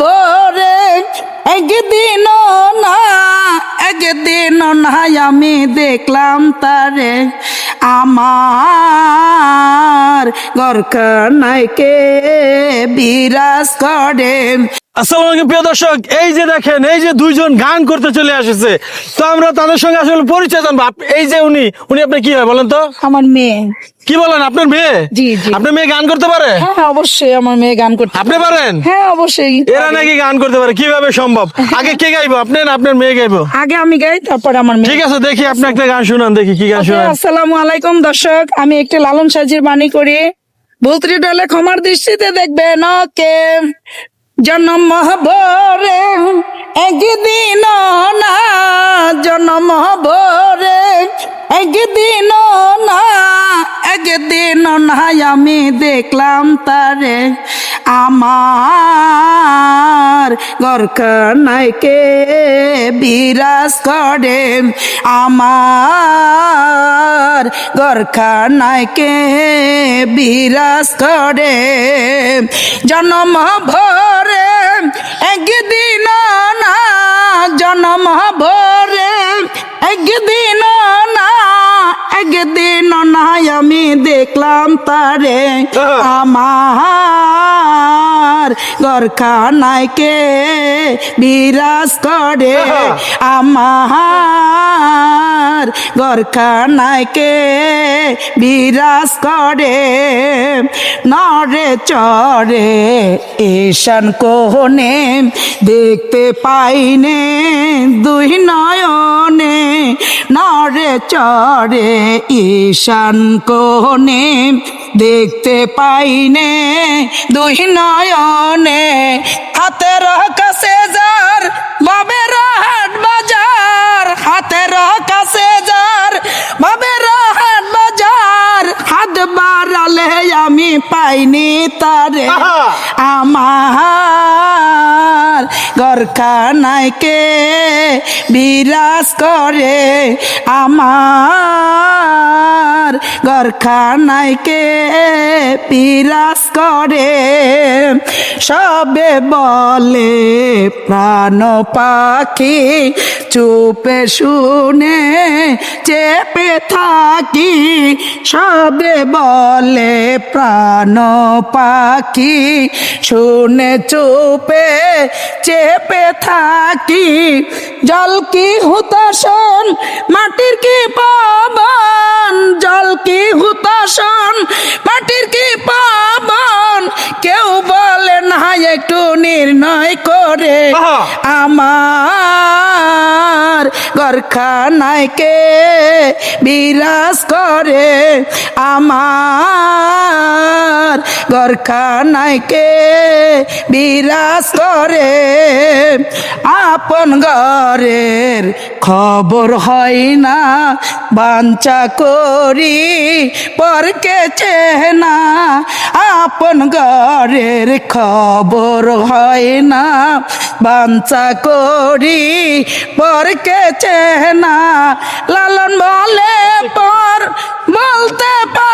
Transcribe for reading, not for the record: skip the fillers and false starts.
ভরে একদিন না আমি দেখলাম তারে আমার ঘরখানায়কে বিরাজ করে। আসসালামু আলাইকুম প্রিয় দর্শক, এই যে দেখেন, এই যে দুইজন গান করতে চলে আসছে, তো আমরা তাদের সঙ্গে আসলে পরিচয় জানবো। এই যে উনি আপনি কি হয় বলেন তো? আমার মেয়ে। কি বলেন, আপনার মেয়ে? জি জি। আপনার মেয়ে গান করতে পারে? হ্যাঁ অবশ্যই আমার মেয়ে গান করতে। আপনি পারেন? হ্যাঁ অবশ্যই। এরা নাকি গান করতে পারে, কিভাবে সম্ভব? আগে কে গাইবো, আপনি না আপনার মেয়ে গাইবো? আগে আমি গাই, তারপর আমার মেয়ে। ঠিক আছে, দেখি আপনি একটা গান শুনান, দেখি কি গান শুনান। আসসালামু আলাইকুম দর্শক, আমি একটি লালন সাজির বাণী করি। ভুল ত্রুটি ক্ষমার দৃষ্টিতে দেখবেন ওকে। জন্ম ভরে একদিন না, জন্ম ভরে একদিন না আমি দেখলাম তারে আমার ঘরখানায়কে বিরাজ করে, আমার ঘরখানায়কে বিরাজ করে। জন্ম ভরে একদিন না, জন্ম ভরে একদিন না আমি দেখলাম তারে আমার ঘরখানায়কে বিরাজ করে, আমার ঘরখানায়কে বিরাজ করে। নরে চরে ঈশান কোণে দেখতে পাইনে দুই নয়নে, নরে চরে ঈশান কোণে দেখতে পাইনে দুই নয়নে। হাতের কাছে যার বাবের হাট বাজার, হাতের কাছে যার বাবের হাট বাজার, হাত বাড়ালে আমি পাইনি তারে আমার ঘরখানায়কে বিরাজ করে, আমার ঘরখানায়কে বিরাজ করে। সবে বলে প্রাণ পাখি চুপে শুনে চেপে থাকি, সবে বলে প্রাণ পাখি শুনে চুপে চেপে থাকি। জল কি হুতাশন মাটির কি পাবন, জল কি হুতাশন মাটির কি পাবন, কেউ বলে না একটু নির্ণয় করে আমার ঘরখানায়কে বিরাজ করে, আমার ঘরখানায়কে বিরাজ করে। আপন ঘরের খবর হয় না বাঞ্ছা করি পরকে চেনা, আপন ঘরের খবর হয় না বাঞ্ছা করি পরকে চেনা। লালন বলে পর বলতে পার